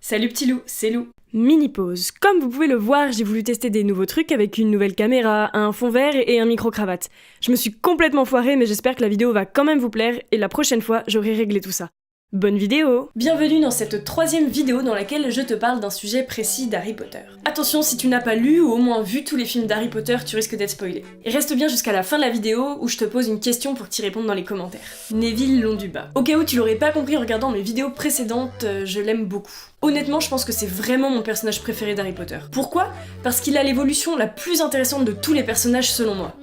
Salut petit loup, c'est Lou. Mini pause. Comme vous pouvez le voir, j'ai voulu tester des nouveaux trucs avec une nouvelle caméra, un fond vert et un micro-cravate. Je me suis complètement foirée, mais j'espère que la vidéo va quand même vous plaire et la prochaine fois, j'aurai réglé tout ça. Bonne vidéo! Bienvenue dans cette troisième vidéo dans laquelle je te parle d'un sujet précis d'Harry Potter. Attention, si tu n'as pas lu ou au moins vu tous les films d'Harry Potter, tu risques d'être spoilé. Et reste bien jusqu'à la fin de la vidéo où je te pose une question pour que tu y répondes dans les commentaires. Neville Londubat. Au cas où tu l'aurais pas compris en regardant mes vidéos précédentes, je l'aime beaucoup. Honnêtement, je pense que c'est vraiment mon personnage préféré d'Harry Potter. Pourquoi ? Parce qu'il a l'évolution la plus intéressante de tous les personnages selon moi.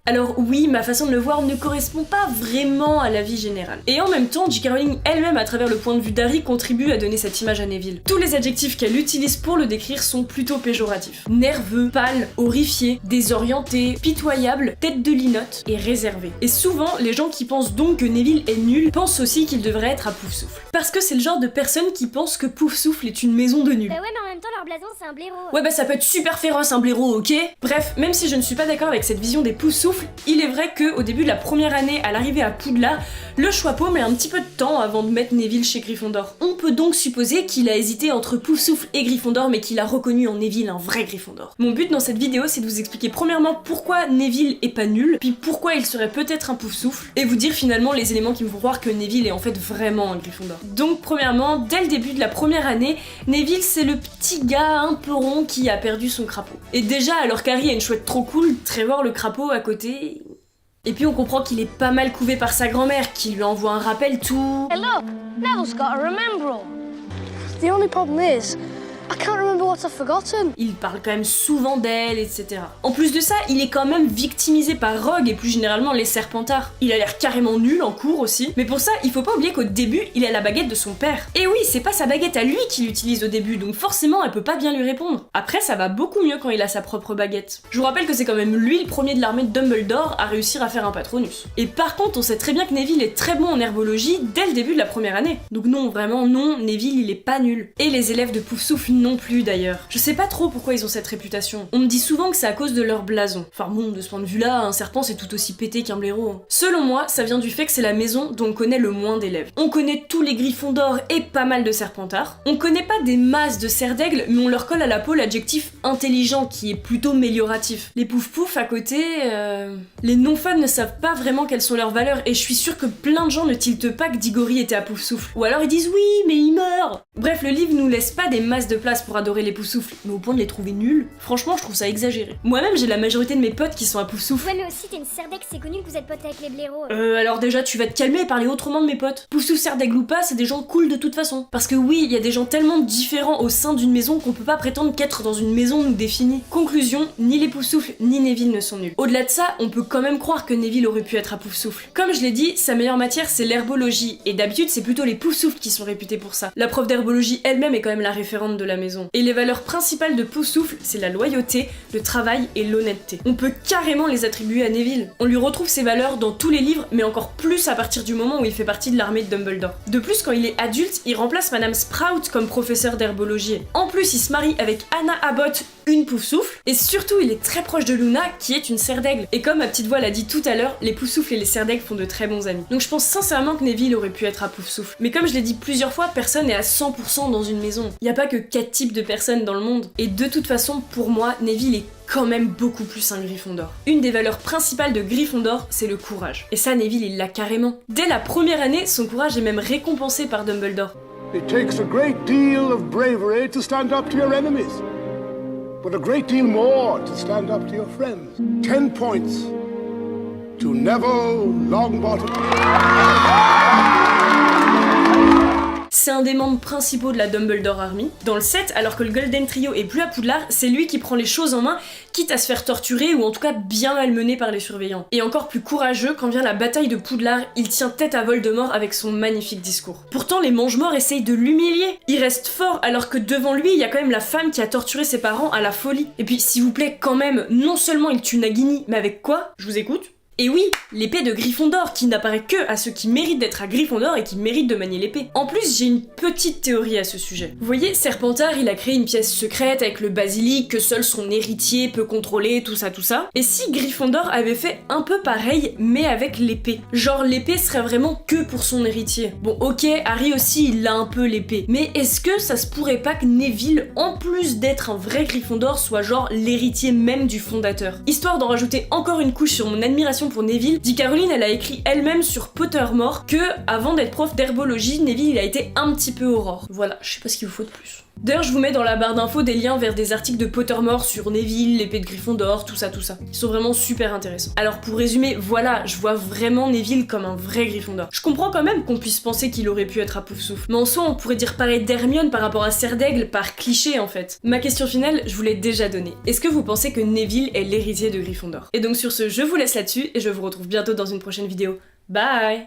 Alors oui, ma façon de le voir ne correspond pas vraiment à la vie générale. Et en même temps, J.K. Rowling elle-même, à travers le point de vue d'Harry, contribue à donner cette image à Neville. Tous les adjectifs qu'elle utilise pour le décrire sont plutôt péjoratifs. Nerveux, pâle, horrifié, désorienté, pitoyable, tête de linotte et réservé. Et souvent, les gens qui pensent donc que Neville est nul pensent aussi qu'il devrait être à Poufsouffle. Parce que c'est le genre de personne qui pense que Poufsouffle est une maison de nuls. Bah ouais, mais en même temps, leur blason, c'est un blaireau. Ouais, bah ça peut être super féroce un blaireau, ok ? Bref, même si je ne suis pas d'accord avec cette vision des Poufsouffles, il est vrai qu'au début de la première année, à l'arrivée à Poudlard, le Choixpeau met un petit peu de temps avant de mettre Neville chez Gryffondor. On peut donc supposer qu'il a hésité entre Poufsouffle et Gryffondor, mais qu'il a reconnu en Neville un vrai Gryffondor. Mon but dans cette vidéo, c'est de vous expliquer premièrement pourquoi Neville est pas nul, puis pourquoi il serait peut-être un Poufsouffle, et vous dire finalement les éléments qui me font croire que Neville est en fait vraiment un Gryffondor. Donc premièrement, dès le début de la première année, Neville c'est le petit gars un peu rond qui a perdu son crapaud. Et déjà, alors qu'Harry a une chouette trop cool, Trevor le crapaud à côté... Et puis on comprend qu'il est pas mal couvé par sa grand-mère, qui lui envoie un rappel tout... Hey look, Neville's got a remembrall. The only problem is, I can't remember what I've forgotten. Il parle quand même souvent d'elle, etc. En plus de ça, il est quand même victimisé par Rogue et plus généralement les Serpentards. Il a l'air carrément nul en cours aussi, mais pour ça, il faut pas oublier qu'au début, il a la baguette de son père. Et oui, c'est pas sa baguette à lui qu'il utilise au début, donc forcément, elle peut pas bien lui répondre. Après, ça va beaucoup mieux quand il a sa propre baguette. Je vous rappelle que c'est quand même lui le premier de l'armée de Dumbledore à réussir à faire un Patronus. Et par contre, on sait très bien que Neville est très bon en herbologie dès le début de la première année. Donc non, vraiment non, Neville il est pas nul. Et les élèves de Poufsouffle non plus d'ailleurs. Je sais pas trop pourquoi ils ont cette réputation. On me dit souvent que c'est à cause de leur blason. Enfin bon, de ce point de vue-là, un serpent c'est tout aussi pété qu'un blaireau. Selon moi, ça vient du fait que c'est la maison dont on connaît le moins d'élèves. On connaît tous les Gryffondors et pas mal de Serpentards. On connaît pas des masses de cerfs d'aigle, mais on leur colle à la peau l'adjectif intelligent qui est plutôt mélioratif. Les pouf-pouf à côté, les non-fans ne savent pas vraiment quelles sont leurs valeurs et je suis sûre que plein de gens ne tiltent pas que Diggory était à Poufsouffle. Ou alors ils disent oui, mais il meurt. Bref, le livre nous laisse pas des masses de place pour adorer les Poufsouffles, mais au point de les trouver nuls, franchement je trouve ça exagéré. Moi-même j'ai la majorité de mes potes qui sont à Poufsouffle. Ouais, mais aussi t'es une serdec, c'est connu que vous êtes potes avec les blaireaux. Alors déjà tu vas te calmer et parler autrement de mes potes. Poufsouffle, Serdaigle ou pas, c'est des gens cool de toute façon. Parce que oui, il y a des gens tellement différents au sein d'une maison qu'on peut pas prétendre qu'être dans une maison nous définit. Conclusion, ni les Poufsouffles ni Neville ne sont nuls. Au-delà de ça, on peut quand même croire que Neville aurait pu être à Poufsouffle. Comme je l'ai dit, sa meilleure matière c'est l'herbologie, et d'habitude c'est plutôt les Poufsouffles qui sont réputés pour ça. La prof d'herbologie elle-même est quand même la référente de la maison. Et les valeurs principales de Poufsouffle, c'est la loyauté, le travail et l'honnêteté. On peut carrément les attribuer à Neville. On lui retrouve ces valeurs dans tous les livres, mais encore plus à partir du moment où il fait partie de l'armée de Dumbledore. De plus, quand il est adulte, il remplace Madame Sprout comme professeur d'herbologie. En plus, il se marie avec Anna Abbott, une Poufsouffle, et surtout, il est très proche de Luna, qui est une Serdaigle. Et comme ma petite voix l'a dit tout à l'heure, les Poufsouffles et les Serdaigle font de très bons amis. Donc je pense sincèrement que Neville aurait pu être à Poufsouffle. Mais comme je l'ai dit plusieurs fois, personne n'est à 100% dans une maison. Il n'y a pas que 4 types de personnes dans le monde. Et de toute façon, pour moi, Neville est quand même beaucoup plus un Gryffondor. Une des valeurs principales de Gryffondor, c'est le courage. Et ça, Neville, il l'a carrément. Dès la première année, son courage est même récompensé par Dumbledore. It takes a great deal of bravery to stand up to your enemies, but a great deal more to stand up to your friends. 10 points to Neville Longbottom. C'est un des membres principaux de la Dumbledore Army. Dans le 7, alors que le Golden Trio est plus à Poudlard, c'est lui qui prend les choses en main, quitte à se faire torturer ou en tout cas bien malmener par les surveillants. Et encore plus courageux, quand vient la bataille de Poudlard, il tient tête à Voldemort avec son magnifique discours. Pourtant, les Mange-Morts essayent de l'humilier. Il reste fort alors que devant lui, il y a quand même la femme qui a torturé ses parents à la folie. Et puis, s'il vous plaît, quand même, non seulement il tue Nagini, mais avec quoi ? Je vous écoute ? Et oui, l'épée de Gryffondor, qui n'apparaît que à ceux qui méritent d'être à Gryffondor et qui méritent de manier l'épée. En plus, j'ai une petite théorie à ce sujet. Vous voyez, Serpentard, il a créé une pièce secrète avec le basilic que seul son héritier peut contrôler, tout ça. Et si Gryffondor avait fait un peu pareil, mais avec l'épée? Genre, l'épée serait vraiment que pour son héritier. Bon, ok, Harry aussi, il a un peu l'épée. Mais est-ce que ça se pourrait pas que Neville, en plus d'être un vrai Gryffondor, soit genre l'héritier même du fondateur? Histoire d'en rajouter encore une couche sur mon admiration pour Neville, dit Caroline, elle a écrit elle-même sur Pottermore que, avant d'être prof d'herbologie, Neville il a été un petit peu Aurore. Voilà, je sais pas ce qu'il vous faut de plus. D'ailleurs, je vous mets dans la barre d'infos des liens vers des articles de Pottermore sur Neville, l'épée de Gryffondor, tout ça. Ils sont vraiment super intéressants. Alors pour résumer, voilà, je vois vraiment Neville comme un vrai Gryffondor. Je comprends quand même qu'on puisse penser qu'il aurait pu être à Poufsouffle, mais en soi, on pourrait dire pareil d'Hermione par rapport à Serre d'Aigle, par cliché en fait. Ma question finale, je vous l'ai déjà donnée. Est-ce que vous pensez que Neville est l'héritier de Gryffondor? Et donc sur ce, je vous laisse là-dessus et je vous retrouve bientôt dans une prochaine vidéo. Bye!